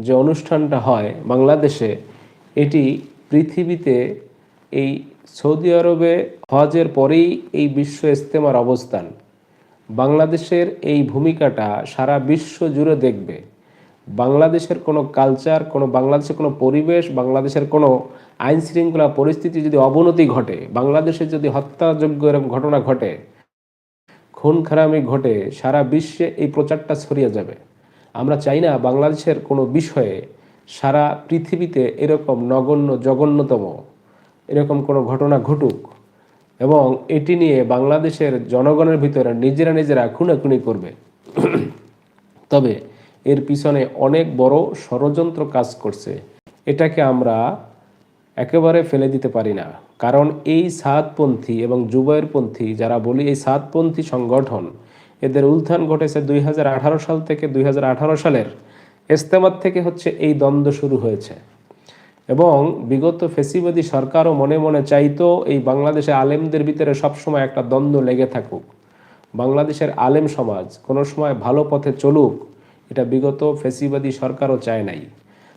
যে অনুষ্ঠানটা হয় বাংলাদেশে, এটি পৃথিবীতে এই সৌদি আরবে হজের পরেই এই বিশ্ব ইজতেমার অবস্থান। বাংলাদেশের এই ভূমিকাটা সারা বিশ্ব জুড়ে দেখবে। বাংলাদেশের কোনো কালচার, বাংলাদেশের কোনো পরিবেশ, বাংলাদেশের কোনো আইন শৃঙ্খলা পরিস্থিতি যদি অবনতি ঘটে, বাংলাদেশে যদি হত্যাযোগ্য এরকম ঘটনা ঘটে, খুন খারামি ঘটে, সারা বিশ্বে এই প্রচারটা ছড়িয়ে যাবে। আমরা চাই না বাংলাদেশের কোনো বিষয়ে সারা পৃথিবীতে এরকম নগণ্য জঘন্যতম এরকম কোনো ঘটনা ঘটুক, এবং এটি নিয়ে বাংলাদেশের জনগণের ভিতরে নিজেরা খুনাখুনি করবে। তবে এর পিছনে অনেক বড় ষড়যন্ত্র কাজ করছে, এটাকে আমরা একেবারে ফেলে দিতে পারি না। কারণ এই সাদপন্থী এবং জুবায়েরপন্থী যারা বলি, এই সাদপন্থী সংগঠন, এদের উত্থান ঘটেছে 2018 সাল থেকে। 2018 সালের ইজতেমা থেকে হচ্ছে এই দ্বন্দ্ব শুরু হয়েছে, এবং বিগত ফেসিবাদী সরকারও মনে মনে চাইতো এই বাংলাদেশে আলেমদের ভিতরে সবসময় একটা দ্বন্দ্ব লেগে থাকুক, বাংলাদেশের আলেম সমাজ কোনো সময় ভালো পথে চলুক, এটা বিগত ফেসিবাদী সরকারও চায় নাই।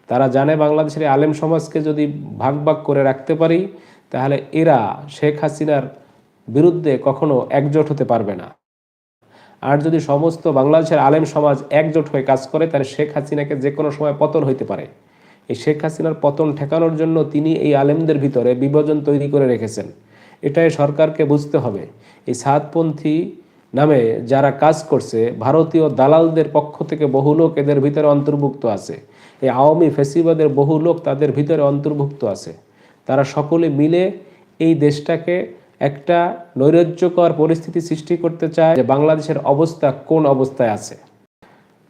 তারা জানে বাংলাদেশের আলেম সমাজকে যদি ভাগ ভাগ করে রাখতে পারি, তাহলে এরা শেখ হাসিনার বিরুদ্ধে কখনো একজোট হতে পারবে না। আর যদি সমস্ত বাংলাদেশের আলেম সমাজ একজোট হয়ে কাজ করে, তাহলে শেখ হাসিনাকে যে কোনো সময় পতন হইতে পারে। এই শেখ হাসিনার পতন ঠেকানোর জন্য তিনি এই আলেমদের ভিতরে বিভাজন তৈরি করে রেখেছেন। এটাই সরকারকে বুঝতে হবে। এই সাদপন্থী নামে যারা কাজ করছে, ভারতীয় দালালদের পক্ষ থেকে বহু লোক এদের ভিতরে অন্তর্ভুক্ত আছে। এই আওয়ামী ফেসিবাদের বহু লোক তাদের ভিতরে অন্তর্ভুক্ত আছে। তারা সকলে মিলে এই দেশটাকে একটা নৈরাজ্যকর পরিস্থিতি সৃষ্টি করতে চায় যে বাংলাদেশের অবস্থা কোন অবস্থায় আছে।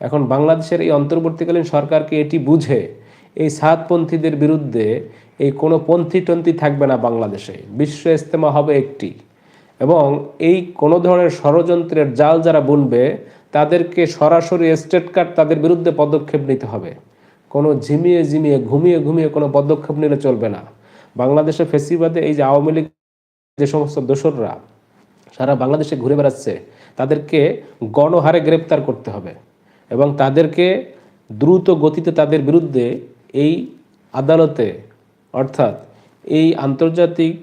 এখন বাংলাদেশের এই অন্তর্বর্তীকালীন সরকারকে এটি বুঝে এই সাদপন্থীদের বিরুদ্ধে এই কোনো পন্থী থাকবে না বাংলাদেশে। বিশ্ব ইজতেমা হবে একটি, এবং এই কোনো ধরনের ষড়যন্ত্রের জাল যারা বুনবে তাদেরকে সরাসরি স্টেট কার্ড তাদের বিরুদ্ধে পদক্ষেপ নিতে হবে। কোনো ঘুমিয়ে কোনো পদক্ষেপ নিলে চলবে না। বাংলাদেশে ফেসিবাদে এই যে আওয়ামী লীগ যে সমস্ত দোসররা সারা বাংলাদেশে ঘুরে বেড়াচ্ছে, তাদেরকে গণহারে গ্রেপ্তার করতে হবে, এবং তাদেরকে দ্রুত গতিতে তাদের বিরুদ্ধে এই আদালতে, অর্থাৎ এই আন্তর্জাতিক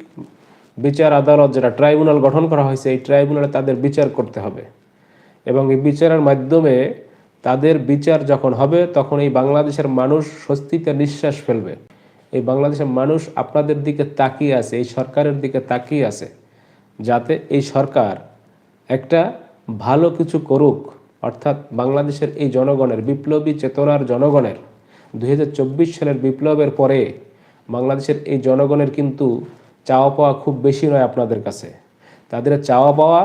বিচার আদালত যেটা ট্রাইব্যুনাল গঠন করা হয়েছে, এই ট্রাইব্যুনালে তাদের বিচার করতে হবে। এবং এই বিচারের মাধ্যমে তাদের বিচার যখন হবে, তখন এই বাংলাদেশের মানুষ স্বস্তিতে নিঃশ্বাস ফেলবে। এই বাংলাদেশের মানুষ আপনাদের দিকে তাকিয়ে আছে, এই সরকারের দিকে তাকিয়ে আছে, যাতে এই সরকার একটা ভালো কিছু করুক। অর্থাৎ বাংলাদেশের এই জনগণের, বিপ্লবী চেতনার জনগণের, 2024 সালের বিপ্লবের পরে বাংলাদেশের এই জনগণের কিন্তু চাওয়া পাওয়া খুব বেশি নয় আপনাদের কাছে। তাদের চাওয়া পাওয়া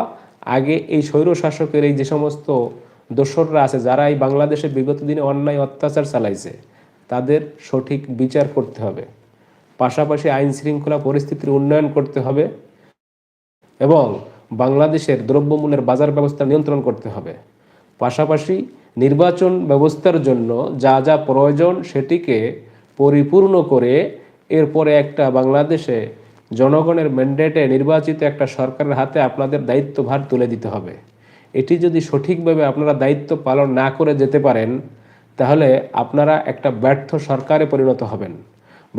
আগে এই স্বৈরশাসকের এই যে সমস্ত দোসররা আছে, যারা এই বাংলাদেশে বিগত দিনে অন্যায় অত্যাচার চালাইছে, তাদের সঠিক বিচার করতে হবে। পাশাপাশি আইন শৃঙ্খলা পরিস্থিতির উন্নয়ন করতে হবে, এবং বাংলাদেশের দ্রব্যমূল্যের বাজার ব্যবস্থা নিয়ন্ত্রণ করতে হবে। পাশাপাশি নির্বাচন ব্যবস্থার জন্য যা যা প্রয়োজন সেটিকে পরিপূর্ণ করে এরপরে একটা বাংলাদেশে জনগণের ম্যান্ডেটে নির্বাচিত একটা সরকারের হাতে আপনাদের দায়িত্বভার তুলে দিতে হবে। এটি যদি সঠিকভাবে আপনারা দায়িত্ব পালন না করে যেতে পারেন, তাহলে আপনারা একটা ব্যর্থ সরকারে পরিণত হবেন।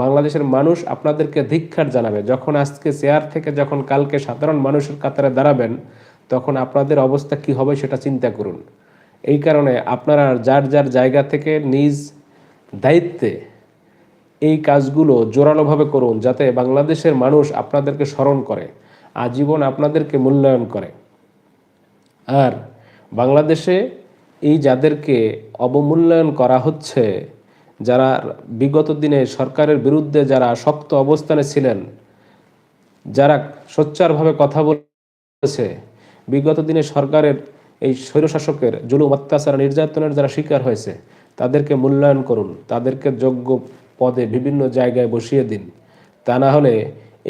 বাংলাদেশের মানুষ আপনাদেরকে ধিক্কার জানাবে। যখন আজকে চেয়ার থেকে যখন কালকে সাধারণ মানুষের কাতারে দাঁড়াবেন, তখন আপনাদের অবস্থা কি হবে সেটা চিন্তা করুন। এই কারণে আপনারা যার যার জায়গা থেকে নিজ দায়িত্বে এই কাজগুলো জোরালোভাবে করুন, যাতে বাংলাদেশের মানুষ আপনাদেরকে স্মরণ করে, আজীবন আপনাদেরকে মূল্যায়ন করে। আর বাংলাদেশে এই যাদেরকে অবমূল্যায়ন করা হচ্ছে, যারা বিগত দিনে সরকারের বিরুদ্ধে যারা শক্ত অবস্থানে ছিলেন, যারা সোচ্চারভাবে কথা বলেছে, বিগত দিনে সরকারের এই স্বৈরশাসকের জুলুম অত্যাচার নির্যাতনের যারা শিকার হয়েছে, তাদেরকে মূল্যায়ন করুন, তাদেরকে যোগ্য পদে বিভিন্ন জায়গায় বসিয়ে দিন। তা না হলে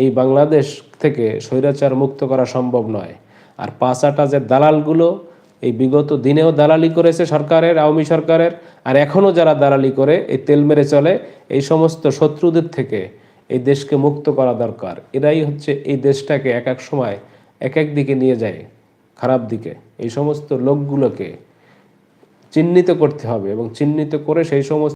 এই বাংলাদেশ থেকে স্বৈরাচার মুক্ত করা সম্ভব নয়। আর পাঁচাটা যে দালালগুলো এই বিগত দিনেও দালালি করেছে সরকারের, আওয়ামী সরকারের, আর এখনও যারা দালালি করে এই তেল মেরে চলে, এই সমস্ত শত্রুদের থেকে এই দেশকে মুক্ত করা দরকার। এরাই হচ্ছে এই দেশটাকে এক এক সময় এক এক দিকে নিয়ে যায়, খারাপ দিকে। এই সমস্ত লোকগুলোকে চিহ্নিত করতে হবে এবং চিহ্নিত করে সেই সমস্ত